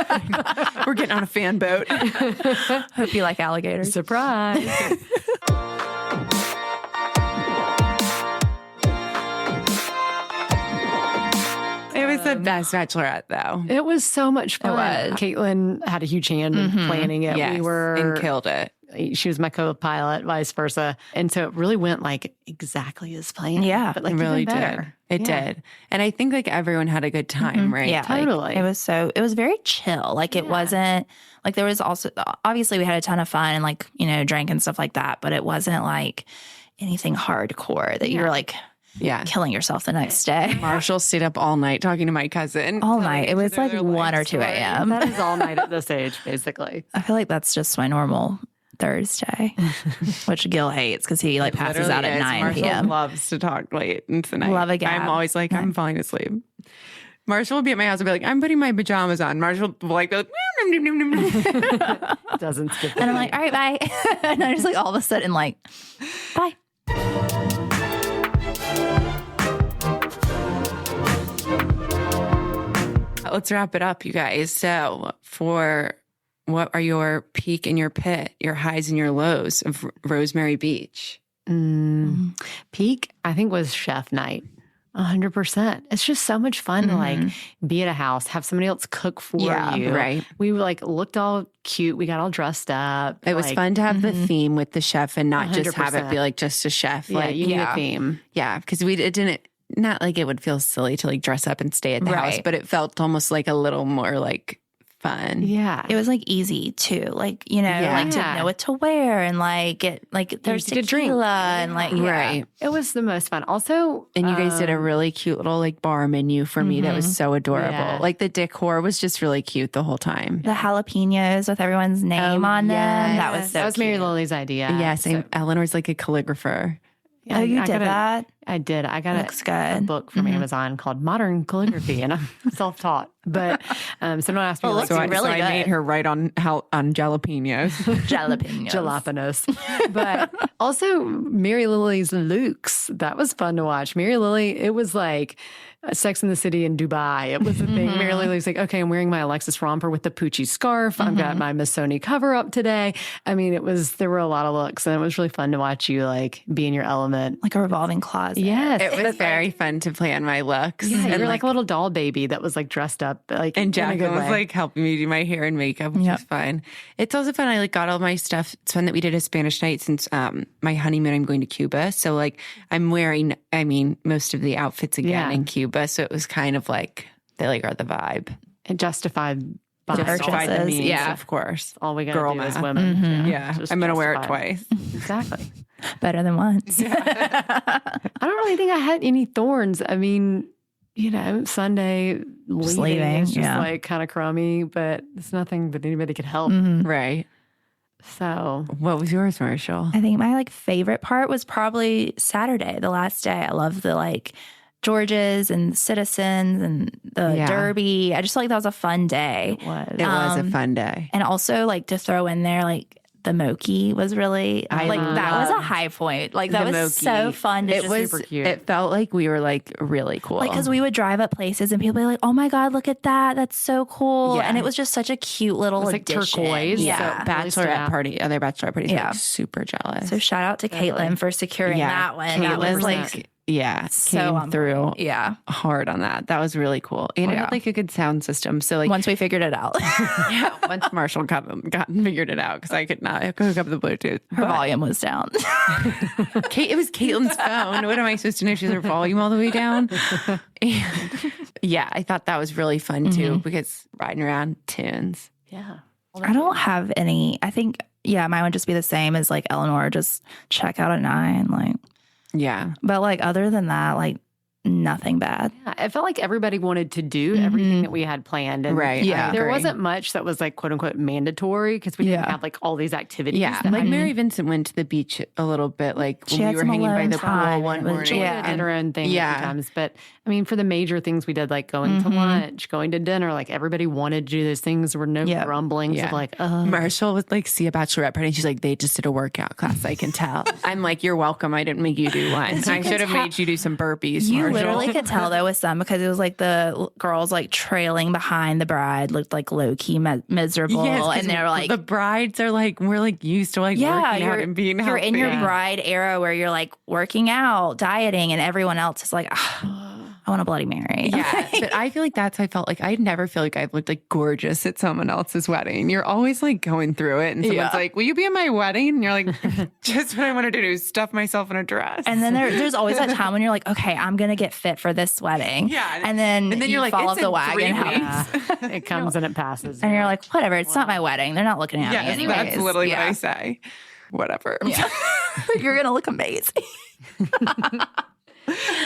We're getting on a fan boat. Hope you like alligators. Surprise. It was the best Bachelorette, though. It was so much fun. It was. Caitlin had a huge hand in planning it. Yes, and killed it. She was my co-pilot, vice versa. And so it really went like exactly as planned. Yeah, but like It really even better. did. It did. And I think like everyone had a good time, right? Yeah, Totally. It was very chill. Like it wasn't like there was also obviously we had a ton of fun and like, drank and stuff like that, but it wasn't like anything hardcore that you were like killing yourself the next day. Marshall stayed up all night talking to my cousin. All night. It was like 1 or 2 a.m. That is all night at this age, basically. I feel like that's just my normal Thursday, which Gil hates because he like passes out at 9 Marshall p.m. loves to talk late into the night. Love a gap. I'm always like, I'm falling asleep. Marshall will be at my house and be like, I'm putting my pajamas on. Marshall will like go, Doesn't skip. And I'm like, all right, bye. And I just like all of a sudden like, bye. Let's wrap it up, you guys. So what are your peak and your pit, your highs and your lows of Rosemary Beach? Peak, I think, was chef night. 100%. It's just so much fun to like be at a house, have somebody else cook for you. Right. We like looked all cute. We got all dressed up. It was fun to have the theme with the chef and not just have it 100%. be like just a chef. Yeah, Like, you need a theme. Yeah, because it didn't, not like it would feel silly to like dress up and stay at the house, but it felt almost like a little more like fun. Yeah. It was like easy too, like like to know what to wear and like get like there's Easy to drink. tequila and like Right. It was the most fun. Also, And you guys did a really cute little like bar menu for me that was so adorable. Yeah. Like the decor was just really cute the whole time. the jalapenos with everyone's name on them. That was so that was Mary cute. Lily's idea. Yes, So- Eleanor's like a calligrapher. Yeah, Oh, you I did got that? I did. I got Looks a good. book from Amazon called Modern Calligraphy, and I'm self-taught. But someone asked me, Well, it So, looks really I good. made her write on jalapenos. Jalapenos. Jalapenos. But also Mary Lily's looks. That was fun to watch. Mary Lily, it was like Sex in the City in Dubai. It was a thing. Mary Lily's like, okay, I'm wearing my Alexis romper with the Poochie scarf. I've got my Missoni cover up today. I mean, there were a lot of looks, and it was really fun to watch you like be in your element. Like a revolving closet. Yes. It was very fun to plan my looks. Yeah, and you're like a little doll baby that was like dressed up like And in a Jacqueline good was way. like helping me do my hair and makeup, which was fun. It's also fun. I like got all my stuff. It's fun that we did a Spanish night since my honeymoon. I'm going to Cuba, so like I'm wearing, most of the outfits again in Cuba. So it was kind of like they like are the vibe. It justified by Justified the purchases, means, yeah. of course. all we got Girl to do as math. women. Yeah, Just I'm gonna wear it justified. twice. Exactly. Better than once. I don't really think I had any thorns. I mean, Sunday leaving is just like kind of crummy, but it's nothing that anybody could help. Right. So What was yours, Marshall? I think my like favorite part was probably Saturday, the last day. I love the like Georges and Citizens and the Derby. I just felt like that was a fun day. it was. It was a fun day. And also like to throw in there like the Moki was really that was a high point. Like that The was Moki. so fun. To It just, was. super cute. It felt like we were like really cool. like because we would drive up places and people would be like, "Oh my god, look at that! That's so cool!" Yeah. And it was just such a cute little It was, like, addition. turquoise. Yeah. So- really stood Bachelorette out. party, other bachelorette parties. Yeah. Like, super jealous. So shout out to Caitlin for securing that one. That was Caitlin like so came on through point. Yeah. hard on that. That was really cool. And it had like a good sound system. So like Once we figured it out, once Marshall got and figured it out because I could not hook up the Bluetooth. her volume was down. It was Caitlin's phone. What am I supposed to know? She's her volume all the way down. And yeah, I thought that was really fun too because riding around tunes. Yeah. I don't have any. I think mine would just be the same as like Eleanor. Just check out at 9. Like, Yeah. but like other than that, like nothing bad. Yeah, it felt like everybody wanted to do everything that we had planned. And Right. Yeah. I there agree. wasn't much that was like quote unquote mandatory because we didn't have like all these activities. Yeah, that like I Mary Vincent went to the beach a little bit, like She when had we were some hanging by alone the time, pool and one it was morning. just- did her own thing Yeah. a few times. But I mean, for the major things we did, like going to lunch, going to dinner, like everybody wanted to do those things. There were no grumblings of like, Marshall would like see a bachelorette party and she's like, they just did a workout class, I can tell. I'm like, you're welcome. I didn't make you do one. I should have made you do some burpees, You Marshall. literally could tell though with some because it was like the girls like trailing behind the bride looked like low key miserable, Yes, 'cause and they were like, the brides are like, we're like used to like working out and being you're in your healthy. bride era where you're like working out, dieting, and everyone else is like, I want a Bloody Mary. Yeah. But I feel like I felt like I never feel like I've looked like gorgeous at someone else's wedding. You're always like going through it and someone's like, will you be at my wedding? And you're like, just what I wanted to do is stuff myself in a dress. And then there's always that time when you're like, okay, I'm going to get fit for this wedding. Yeah. And then you're like, fall off the wagon. It comes and it passes. And you're like, whatever, it's not my wedding. They're not looking at me anyways. That's literally what I say. Whatever. Yeah. You're going to look amazing.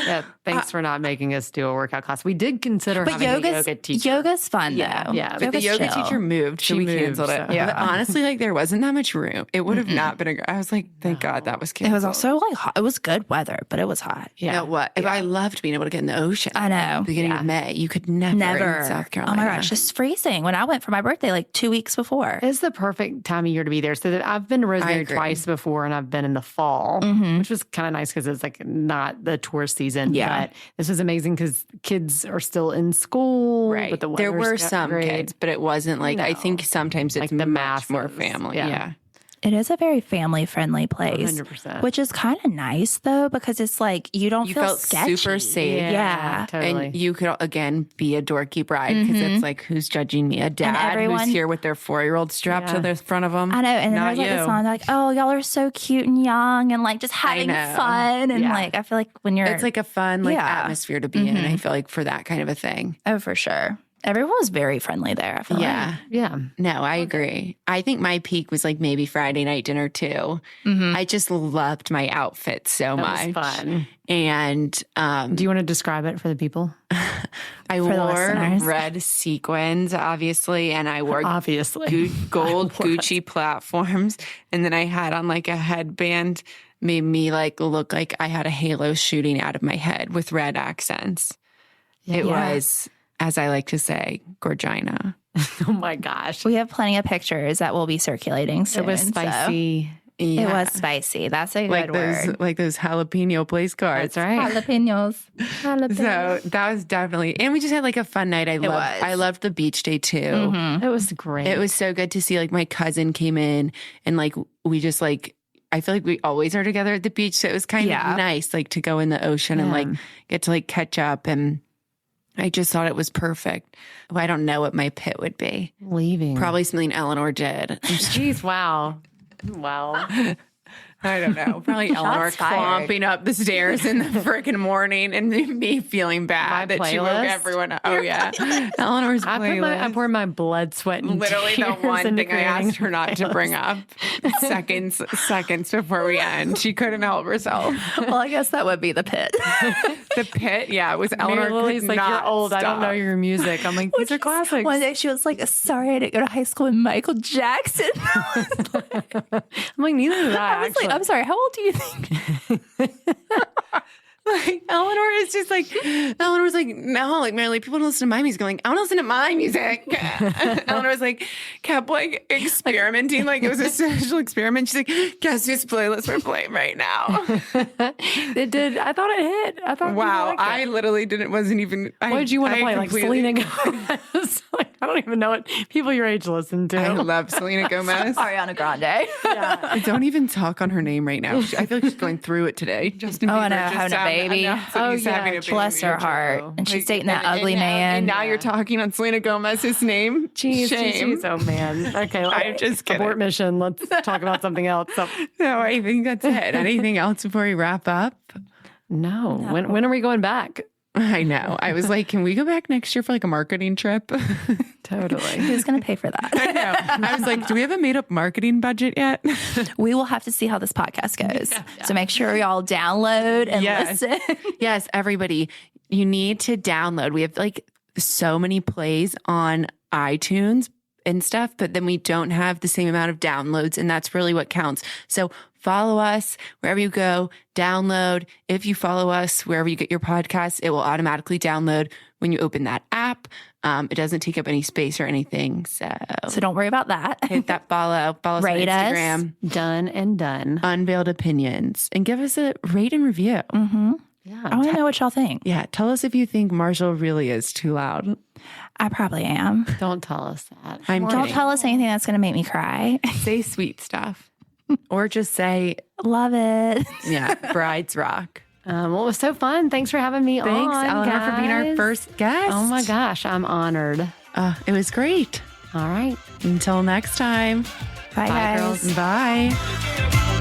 Yeah, thanks for not making us do a workout class. We did consider having a yoga teacher. Yoga's fun, though. Yeah, but the yoga teacher moved, so we canceled it. Yeah. But honestly, like there wasn't that much room. It would have not been I was like, thank God that was canceled. It was also like hot. It was good weather, but it was hot. Yeah. You know what? Yeah. I loved being able to get in the ocean. I know. At the beginning of May. You could never in South Carolina. Oh my gosh, it's freezing. When I went for my birthday like 2 weeks before. It's the perfect time of year to be there. So I've been to Rosemary twice before, and I've been in the fall, which was kind of nice because it's like not the tourist season. Yeah. But this was amazing because kids are still in school. Right. But there were some kids, but it wasn't like, I think sometimes it's like the much more family. Yeah. It is a very family-friendly place, 100%. Which is kind of nice, though, because it's like you don't feel sketchy. Super safe. Yeah. Totally. And you could, again, be a dorky bride because it's like, who's judging me? A dad who's here with their 4-year-old strapped to the front of them? I know. And then there's like this song like, oh, y'all are so cute and young and like just having fun. And like, I feel like when you're... It's like a fun atmosphere to be in, I feel like, for that kind of a thing. Oh, for sure. Everyone was very friendly there, I feel like. Yeah. No, I agree. I think my peak was like maybe Friday night dinner too. I just loved my outfit so much. It was fun. And do you want to describe it for the people? I wore red sequins, obviously, and I wore gold Gucci platforms. And then I had on like a headband, made me like look like I had a halo shooting out of my head with red accents. It was, as I like to say, Gorgina. Oh my gosh. We have plenty of pictures that will be circulating soon. It was spicy. Yeah. It was spicy. That's a good word. Like those jalapeno place cards. That's right. Jalapenos. So that was definitely, and we just had like a fun night. I loved the beach day too. It was great. It was so good to see like my cousin came in and like we just like, I feel like we always are together at the beach. So it was kind of nice like to go in the ocean and like get to like catch up, and I just thought it was perfect. Well, I don't know what my pit would be. Leaving. Probably something Eleanor did. Jeez, wow. Wow. I don't know. Probably Eleanor clomping up the stairs in the freaking morning and me feeling bad that she woke everyone up. Oh, yeah. Eleanor's playlist. I poured my blood, sweat, and literally the one thing I asked her not to bring up seconds before we end. She couldn't help herself. Well, I guess that would be the pit. The pit? Yeah, it was Eleanor. Lily's like, you're old. Stop. I don't know your music. I'm like, these are classics. One day she was like, sorry, I didn't go to high school with Michael Jackson. I'm like, neither did I. I was like, I'm sorry, how old do you think? Like, Eleanor is just like, Eleanor's like, no, like, Mary, people don't listen to my music. I'm like, I don't listen to my music. Eleanor's like, kept like experimenting. Like it was a social experiment. She's like, guess whose playlist we're playing right now? It did. I thought it hit. I thought, wow, I literally wasn't even. What did you want to play? Like Selena Gomez? Like, I don't even know what people your age listen to. I love Selena Gomez. Ariana Grande. I don't even talk on her name right now. I feel like she's going through it today. Justin Bieber having a baby. Bless her heart. And she's dating that ugly man. And now you're talking on Selena Gomez's name. Jeez, shame. Oh man. Okay, I'm just kidding. Abort mission. Let's talk about something else. No, I think that's it. Anything else before we wrap up? No. When are we going back? I know. I was like, can we go back next year for like a marketing trip? Totally. Who's going to pay for that? I know. I was like, do we have a made up marketing budget yet? We will have to see how this podcast goes. Yeah. So make sure y'all download and listen. Yes, everybody, you need to download. We have like so many plays on iTunes and stuff, but then we don't have the same amount of downloads, and that's really what counts. So follow us wherever you go, download. If you follow us wherever you get your podcasts, it will automatically download when you open that app. It doesn't take up any space or anything. So don't worry about that. Hit that follow. Follow us on Instagram. Done and done. Unveiled Opinions. And give us a rate and review. Mm-hmm. Yeah. I want to know what y'all think. Yeah. Tell us if you think Marshall really is too loud. I probably am. Don't tell us that. Don't tell us anything that's going to make me cry. Say sweet stuff. Or just say, love it. Yeah. Brides rock. Well, it was so fun. Thanks for having me on. Thanks, Eleanor, for being our first guest. Oh my gosh, I'm honored. It was great. All right. Until next time. Bye, guys. Girls. Bye.